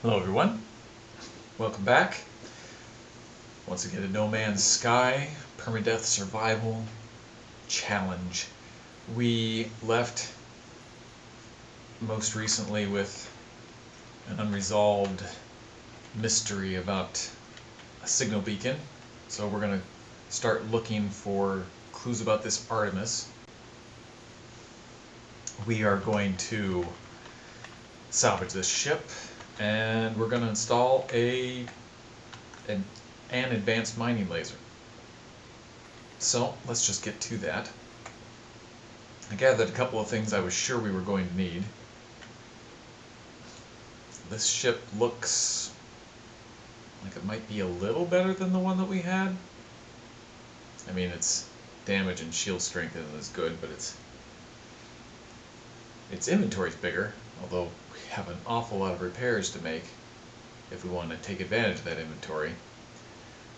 Hello everyone, welcome back. Once again to No Man's Sky, Permadeath Survival Challenge. We left most recently with an unresolved mystery about a signal beacon. So we're going to start looking for clues about this Artemis. We are going to salvage this ship, and we're going to install an advanced mining laser. So let's just get to that. I gathered a couple of things I was sure we were going to need. This ship looks like it might be a little better than the one that we had. I mean, its damage and shield strength isn't as good, but its inventory's bigger, although we have an awful lot of repairs to make if we want to take advantage of that inventory.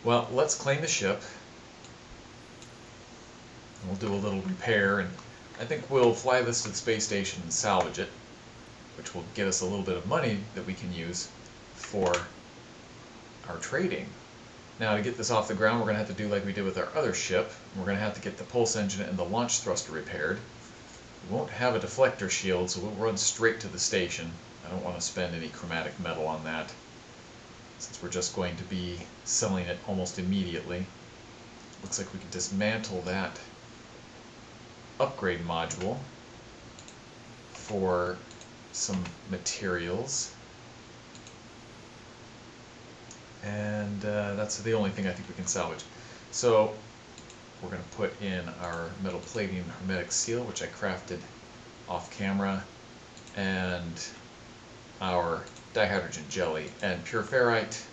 Well, let's claim the ship. We'll do a little repair, and I think we'll fly this to the space station and salvage it, which will get us a little bit of money that we can use for our trading. Now, to get this off the ground, we're going to have to do like we did with our other ship. We're going to have to get the pulse engine and the launch thruster repaired. We won't have a deflector shield, so we'll run straight to the station. I don't want to spend any chromatic metal on that, since we're just going to be selling it almost immediately. Looks like we can dismantle that upgrade module for some materials. And that's the only thing I think we can salvage. So we're going to put in our metal plating hermetic seal, which I crafted off camera, and our dihydrogen jelly and pure ferrite.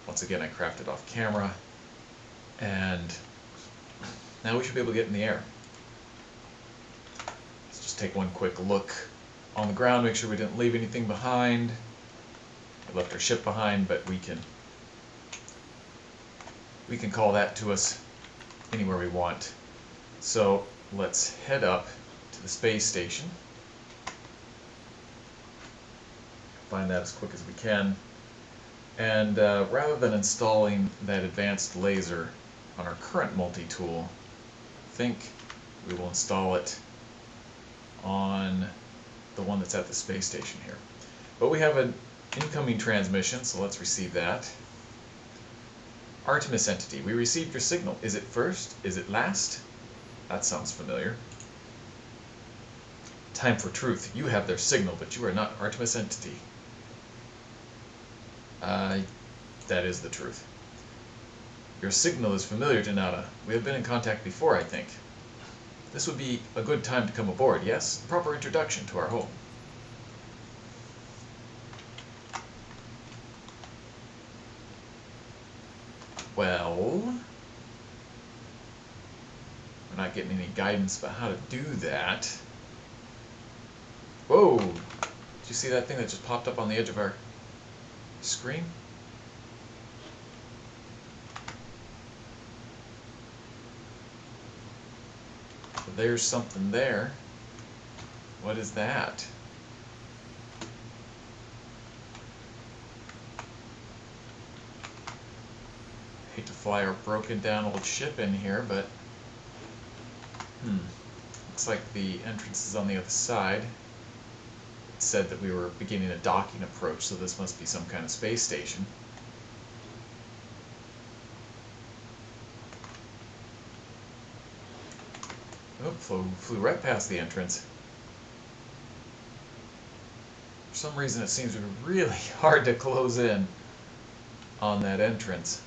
Once again, I crafted off camera. And now we should be able to get in the air. Let's just take one quick look on the ground, make sure we didn't leave anything behind. We left our ship behind, but we can call that to us anywhere we want. So let's head up to the space station. Find that as quick as we can. And rather than installing that advanced laser on our current multi-tool, I think we will install it on the one that's at the space station here. But we have an incoming transmission, so let's receive that. Artemis entity, we received your signal. Is it first? Is it last? That sounds familiar. Time for truth. You have their signal, but you are not Artemis entity. That is the truth. Your signal is familiar to Nada. We have been in contact before, I think. This would be a good time to come aboard, yes? A proper introduction to our home. Well, we're not getting any guidance about how to do that. Whoa! Did you see that thing that just popped up on the edge of our screen? So there's something there. What is that? Hate to fly our broken down old ship in here, but looks like the entrance is on the other side. It said that we were beginning a docking approach, so this must be some kind of space station. Oh, flew right past the entrance. For some reason it seems to be really hard to close in on that entrance.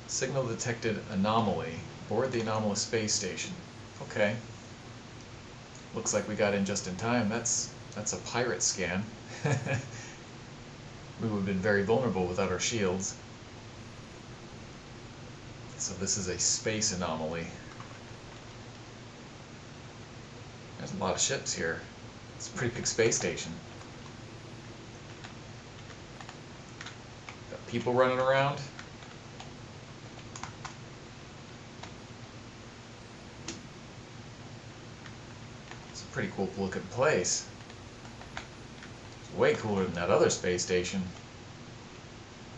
Signal detected anomaly aboard the anomalous space station. Okay. Looks like we got in just in time. That's a pirate scan. We would have been very vulnerable without our shields. So this is a space anomaly. There's a lot of ships here. It's a pretty big space station. Got people running around. It's a pretty cool looking place. Way cooler than that other space station.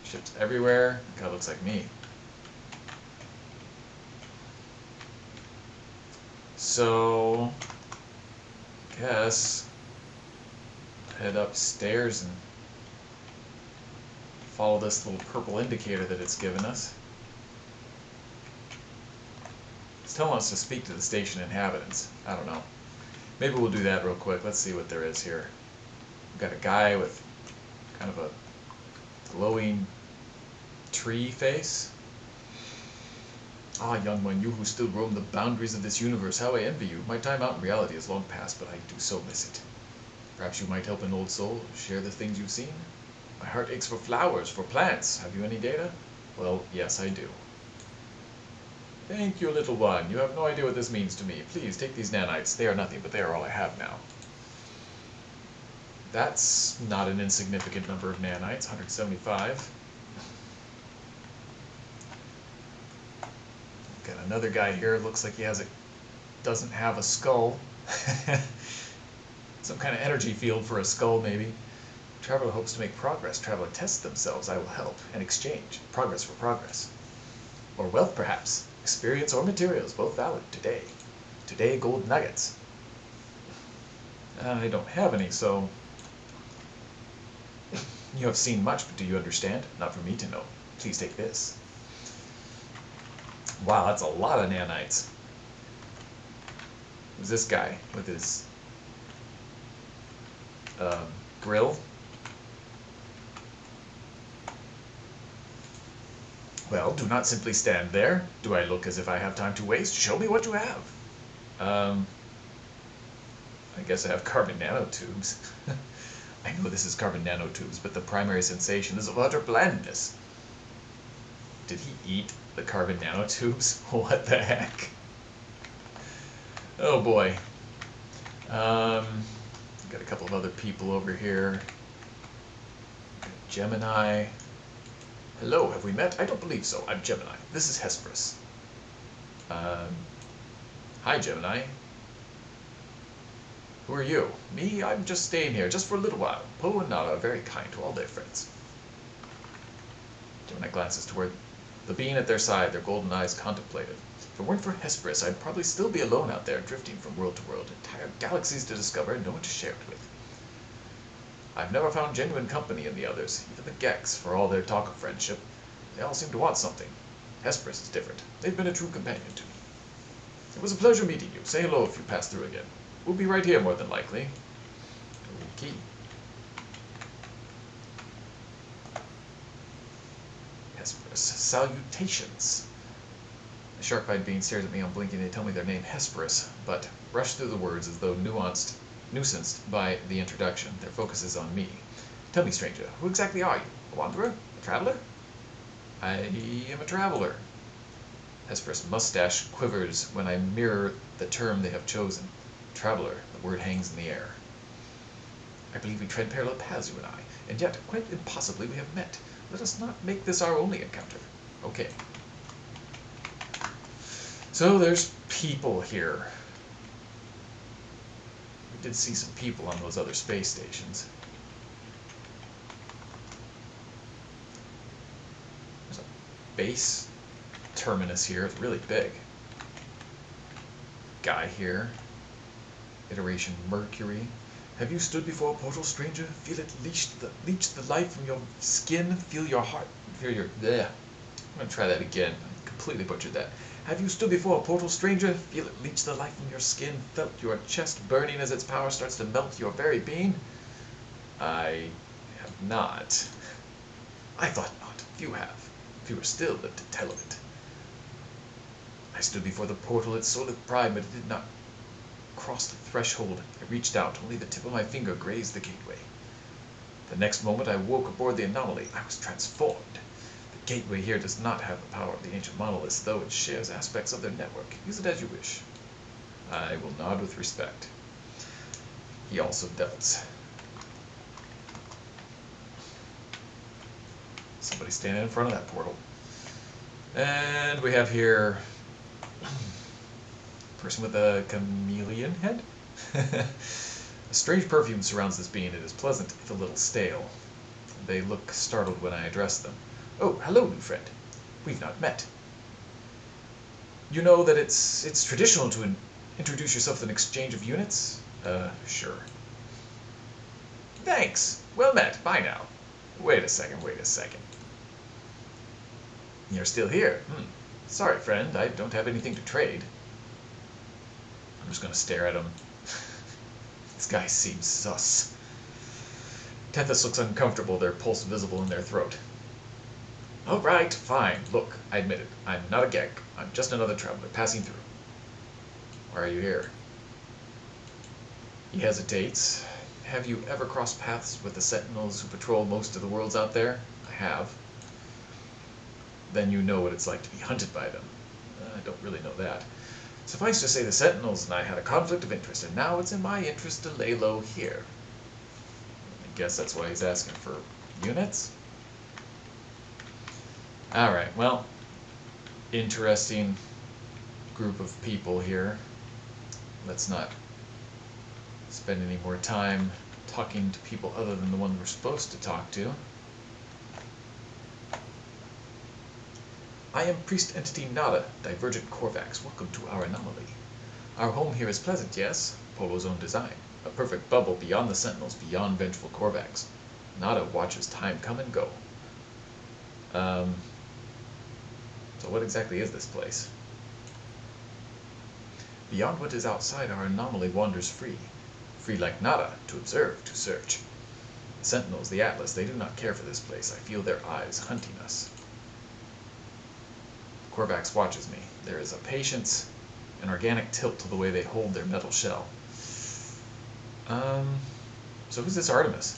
Ships everywhere. That guy looks like me. So, guess head upstairs and follow this little purple indicator that it's given us. It's telling us to speak to the station inhabitants. I don't know. Maybe we'll do that real quick. Let's see what there is here. We've got a guy with kind of a glowing tree face. Ah, young one, you who still roam the boundaries of this universe, how I envy you. My time out in reality is long past, but I do so miss it. Perhaps you might help an old soul share the things you've seen? My heart aches for flowers, for plants. Have you any data? Well, yes, I do. Thank you, little one. You have no idea what this means to me. Please, take these nanites. They are nothing, but they are all I have now. That's not an insignificant number of nanites, 175. Got another guy here. Looks like he doesn't have a skull. Some kind of energy field for a skull, maybe. Traveler hopes to make progress. Traveler tests themselves. I will help. And exchange. Progress for progress. Or wealth, perhaps. Experience or materials. Both valid. Today. Today, gold nuggets. I don't have any, so... You have seen much, but do you understand? Not for me to know. Please take this. Wow, that's a lot of nanites. Who's this guy with his grill? Well, do not simply stand there. Do I look as if I have time to waste? Show me what you have. I guess I have carbon nanotubes. I know this is carbon nanotubes, but the primary sensation is of utter blandness. Did he eat the carbon nanotubes? What the heck? Oh boy. Got a couple of other people over here. Gemini. Hello, have we met? I don't believe so. I'm Gemini. This is Hesperus. Hi, Gemini. Who are you? Me? I'm just staying here, just for a little while. Poe and Nala are very kind to all their friends. Gemini glances toward the being at their side, their golden eyes contemplative. If it weren't for Hesperus, I'd probably still be alone out there, drifting from world to world, entire galaxies to discover, and no one to share it with. I've never found genuine company in the others, even the Gex, for all their talk of friendship. They all seem to want something. Hesperus is different. They've been a true companion to me. It was a pleasure meeting you. Say hello if you pass through again. We'll be right here, more than likely. Okay. Hesperus. Salutations. The shark-eyed being stares at me unblinking. They tell me their name Hesperus, but rush through the words as though nuisanced by the introduction. Their focus is on me. Tell me, stranger, who exactly are you? A wanderer? A traveler? I am a traveler. Hesperus' mustache quivers when I mirror the term they have chosen. Traveler, the word hangs in the air. I believe we tread parallel paths, you and I, and yet, quite impossibly, we have met. Let us not make this our only encounter. Okay. So there's people here. We did see some people on those other space stations. There's a base terminus here. It's really big. Guy here. Iteration Mercury. Have you stood before a portal, stranger? Feel it leech the life from your skin. Feel your heart. Feel your... Bleh. I'm going to try that again. I completely butchered that. Have you stood before a portal, stranger? Feel it leech the life from your skin. Felt your chest burning as its power starts to melt your very being? I have not. I thought not. Few have. Fewer still live to tell of it. I stood before the portal, its solid pride, but it did not cross the threshold. I reached out. Only the tip of my finger grazed the gateway. The next moment I woke aboard the Anomaly. I was transformed. The gateway here does not have the power of the ancient monoliths, though it shares aspects of their network. Use it as you wish. I will nod with respect. He also does. Somebody standing in front of that portal. And we have here person with a chameleon head. A strange perfume surrounds this being. It is pleasant, if a little stale. They look startled when I address them. Oh, hello, new friend. We've not met. You know that it's traditional to introduce yourself with an exchange of units? Sure. Thanks. Well met. Bye now. Wait a second. You're still here. Sorry, friend. I don't have anything to trade. I'm just going to stare at him. This guy seems sus. Tethys looks uncomfortable, their pulse visible in their throat. All right, fine. Look, I admit it. I'm not a Gek. I'm just another traveler passing through. Why are you here? He hesitates. Have you ever crossed paths with the Sentinels who patrol most of the worlds out there? I have. Then you know what it's like to be hunted by them. I don't really know that. Suffice to say, the Sentinels and I had a conflict of interest, and now it's in my interest to lay low here. I guess that's why he's asking for units? Alright, well, interesting group of people here. Let's not spend any more time talking to people other than the one we're supposed to talk to. I am Priest Entity Nada, Divergent Korvax. Welcome to our anomaly. Our home here is pleasant, yes? Polo's own design. A perfect bubble beyond the Sentinels, beyond vengeful Korvax. Nada watches time come and go. So what exactly is this place? Beyond what is outside, our anomaly wanders free. Free like Nada, to observe, to search. The Sentinels, the Atlas, they do not care for this place. I feel their eyes hunting us. Korvax watches me. There is a patience, an organic tilt to the way they hold their metal shell. So who's this Artemis?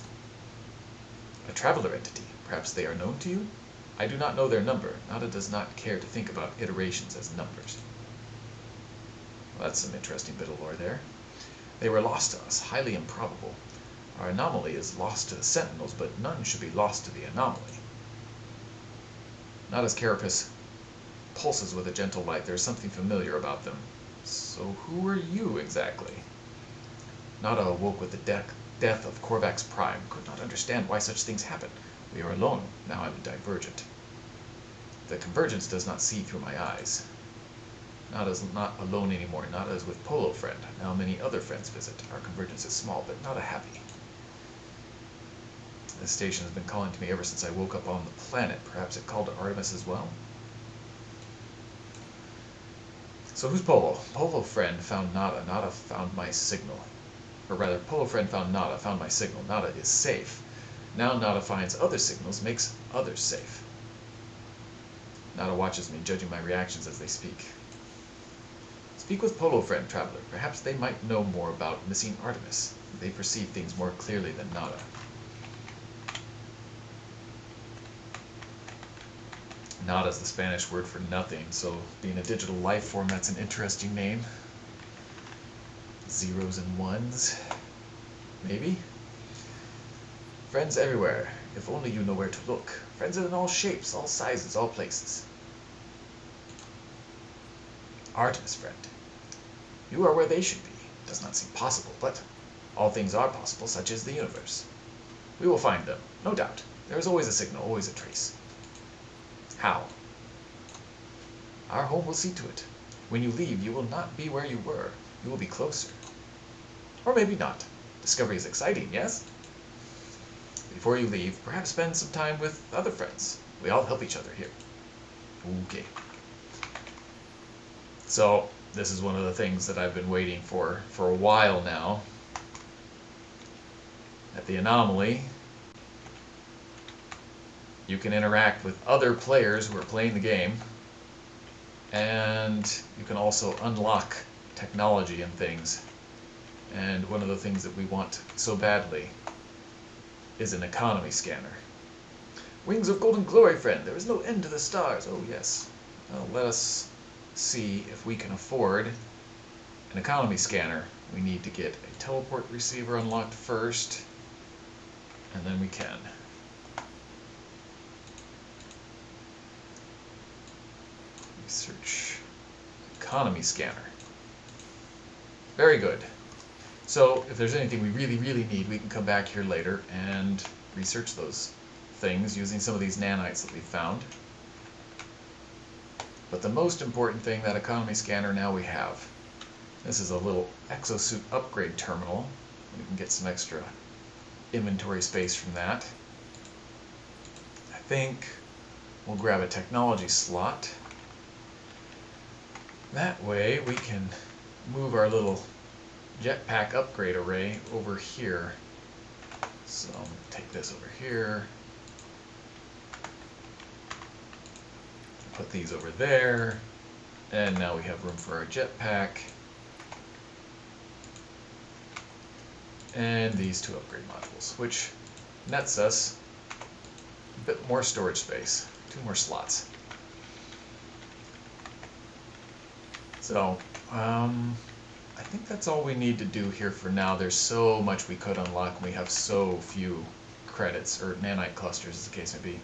A traveler entity. Perhaps they are known to you? I do not know their number. Nada does not care to think about iterations as numbers. Well, that's some interesting bit of lore there. They were lost to us, highly improbable. Our anomaly is lost to the Sentinels, but none should be lost to the anomaly. Nada's carapace pulses with a gentle light. There is something familiar about them. So who are you exactly? Nada awoke with the death of Korvax Prime. Could not understand why such things happen. We are alone. Now I'm divergent. The convergence does not see through my eyes. Nada's not alone anymore. Nada is with Polo Friend. Now many other friends visit. Our convergence is small, but Nada happy. This station has been calling to me ever since I woke up on the planet. Perhaps it called to Artemis as well? So who's Polo? Polo Friend found Nada. Nada found my signal. Or rather, Polo Friend found Nada, found my signal. Nada is safe. Now Nada finds other signals, makes others safe. Nada watches me, judging my reactions as they speak. Speak with Polo Friend, Traveler. Perhaps they might know more about missing Artemis. They perceive things more clearly than Nada. Nada's the Spanish word for nothing, so being a digital life form, that's an interesting name. Zeros and ones, maybe? Friends everywhere, if only you know where to look. Friends in all shapes, all sizes, all places. Artemis Friend. You are where they should be. Does not seem possible, but all things are possible, such is the universe. We will find them, no doubt. There is always a signal, always a trace. How? Our home will see to it. When you leave, you will not be where you were. You will be closer. Or maybe not. Discovery is exciting, yes? Before you leave, perhaps spend some time with other friends. We all help each other here. Okay. So, this is one of the things that I've been waiting for a while now. At the Anomaly, you can interact with other players who are playing the game, and you can also unlock technology and things. And one of the things that we want so badly is an economy scanner. Wings of golden glory, friend. There is no end to the stars. Oh, yes. Well, let us see if we can afford an economy scanner. We need to get a teleport receiver unlocked first, and then we can. Research economy scanner. Very good. So if there's anything we really, really need, we can come back here later and research those things using some of these nanites that we found. But the most important thing, that economy scanner, now we have. This is a little exosuit upgrade terminal. We can get some extra inventory space from that. I think we'll grab a technology slot. That way we can move our little jetpack upgrade array over here. So I'm going to take this over here. Put these over there. And now we have room for our jetpack. And these two upgrade modules, which nets us a bit more storage space. 2 more slots. So, I think that's all we need to do here for now. There's so much we could unlock, and we have so few credits, or nanite clusters as the case may be.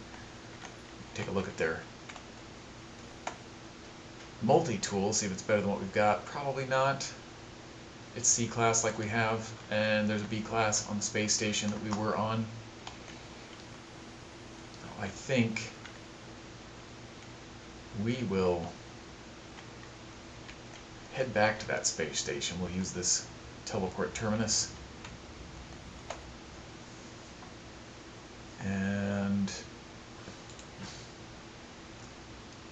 Take a look at their multi-tool, see if it's better than what we've got. Probably not. It's C-class like we have, and there's a B-class on the space station that we were on. I think we will head back to that space station. We'll use this teleport terminus. And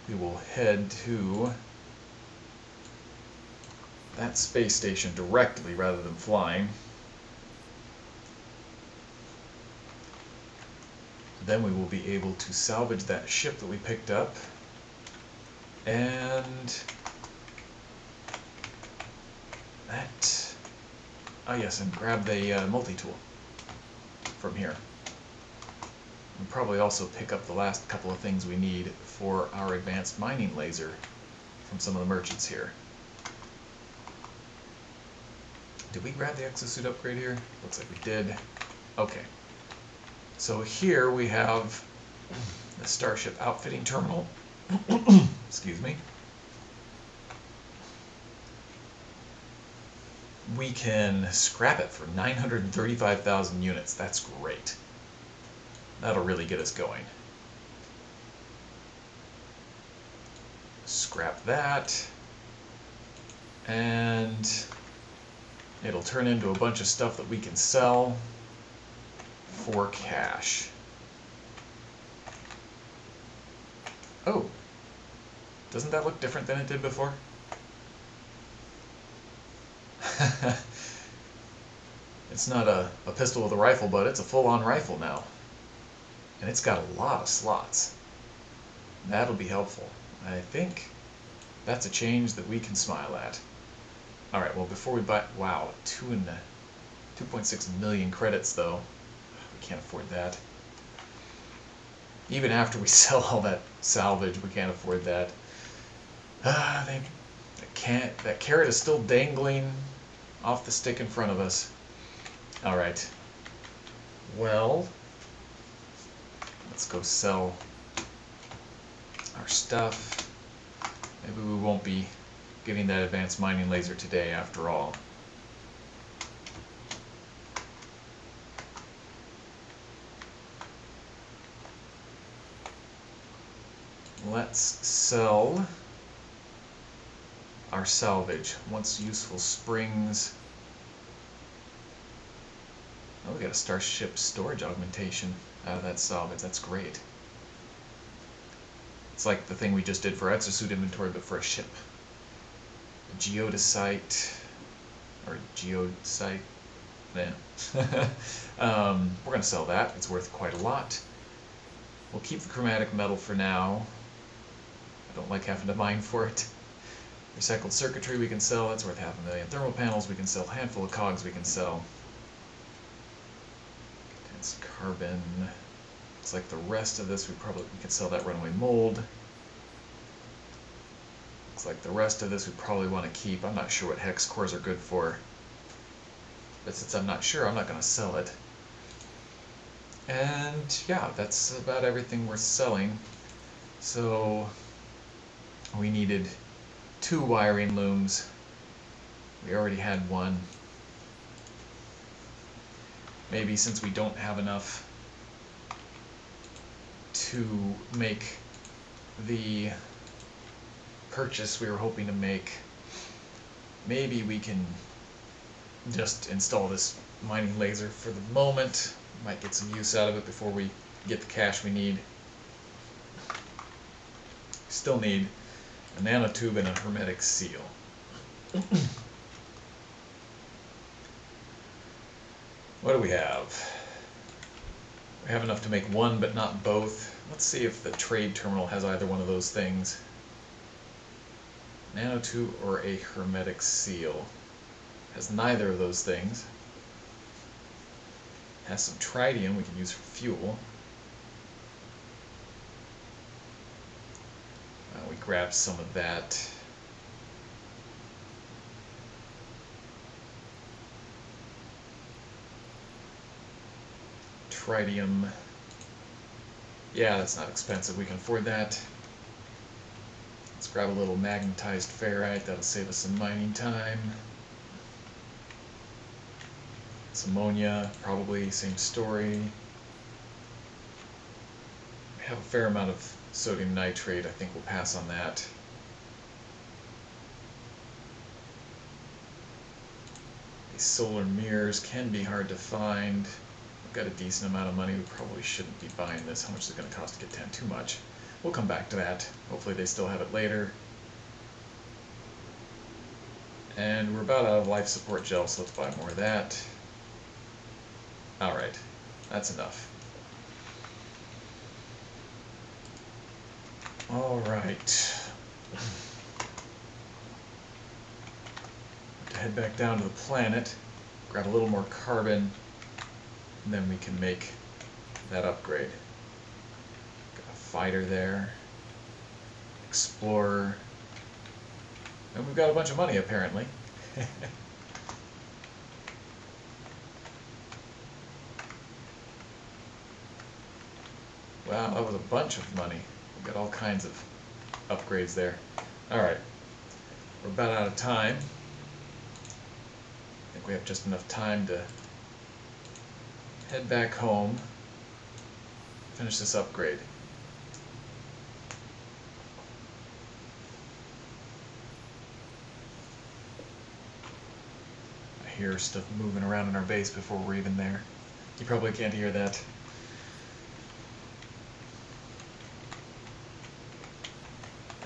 we will head to that space station directly rather than flying. Then we will be able to salvage that ship that we picked up, and that, yes, and grab the multi-tool from here. We'll probably also pick up the last couple of things we need for our advanced mining laser from some of the merchants here. Did we grab the exosuit upgrade here? Looks like we did. Okay. So here we have the starship outfitting terminal. Excuse me. We can scrap it for 935,000 units. That's great. That'll really get us going. Scrap that. And it'll turn into a bunch of stuff that we can sell for cash. Oh, doesn't that look different than it did before? It's not a pistol with a rifle, but it's a full-on rifle now. And it's got a lot of slots. That'll be helpful. I think that's a change that we can smile at. Alright, well, before we buy... Wow, 2.6 million credits, though. We can't afford that. Even after we sell all that salvage, we can't afford that. That carrot is still dangling off the stick in front of us. Alright. Well, let's go sell our stuff. Maybe we won't be getting that advanced mining laser today after all. Let's sell our salvage. Once useful springs. Oh, we got a starship storage augmentation out of that salvage. That's great. It's like the thing we just did for exosuit inventory, but for a ship. A geodesite, or geodesite. Yeah. We're going to sell that. It's worth quite a lot. We'll keep the chromatic metal for now. I don't like having to mine for it. Recycled circuitry we can sell. That's worth 500,000. Thermal panels we can sell. Handful of cogs we can sell. It's carbon. Looks like the rest of this we could sell that runaway mold. Looks like the rest of this we probably want to keep. I'm not sure what hex cores are good for. But since I'm not sure, I'm not going to sell it. And yeah, that's about everything we're selling. So we needed 2 wiring looms. We already had one. maybe since we don't have enough to make the purchase we were hoping to make, maybe we can just install this mining laser for the moment. Might get some use out of it before we get the cash we need. Still need a nanotube and a hermetic seal. What do we have? We have enough to make one, but not both. Let's see if the trade terminal has either one of those things. Nanotube or a hermetic seal. Has neither of those things. Has some tritium we can use for fuel. We grab some of that. Tritium. Yeah, that's not expensive. We can afford that. Let's grab a little magnetized ferrite. That'll save us some mining time. Some ammonia, probably same story. We have a fair amount of sodium nitrate. I think we'll pass on that. These solar mirrors can be hard to find. We've got a decent amount of money. We probably shouldn't be buying this. How much is it going to cost to get 10? Too much. We'll come back to that. Hopefully they still have it later. And we're about out of life support gel, so let's buy more of that. Alright, that's enough. Alright. To head back down to the planet, grab a little more carbon, and then we can make that upgrade. Got a fighter there, explorer, and we've got a bunch of money apparently. Wow, that was a bunch of money. We've got all kinds of upgrades there. Alright, we're about out of time. I think we have just enough time to head back home, finish this upgrade. I hear stuff moving around in our base before we're even there. You probably can't hear that.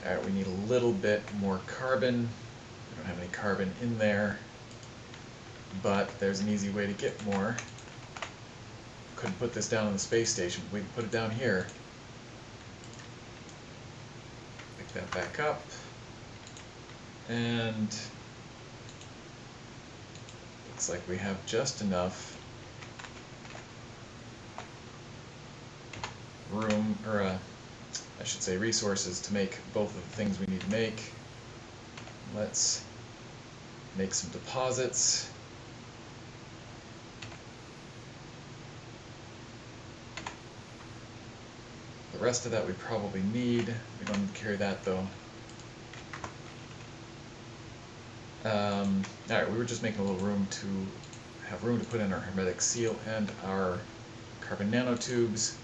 Alright, we need a little bit more carbon. We don't have any carbon in there, but there's an easy way to get more. Couldn't put this down on the space station. We can put it down here. Pick that back up. And looks like we have just enough room, or I should say resources, to make both of the things we need to make. Let's make some deposits. The rest of that we probably need. We don't need to carry that though. Alright, we were just making a little room to have room to put in our hermetic seal and our carbon nanotubes.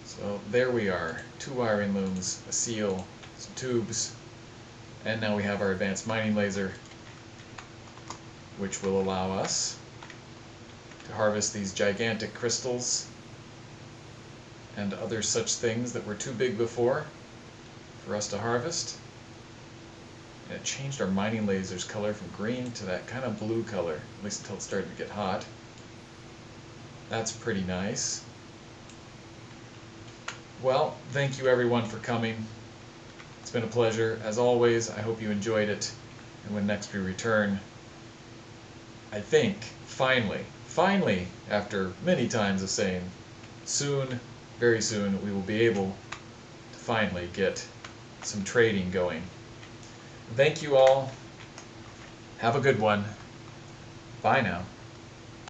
So there we are, 2 wiring looms, a seal, some tubes, and now we have our advanced mining laser, which will allow us to harvest these gigantic crystals and other such things that were too big before for us to harvest. And it changed our mining laser's color from green to that kind of blue color, at least until it started to get hot. That's pretty nice. Well, thank you everyone for coming. It's been a pleasure. As always, I hope you enjoyed it. And when next we return, I think, finally, after many times of saying soon, very soon, we will be able to finally get some trading going. Thank you all. Have a good one. Bye now.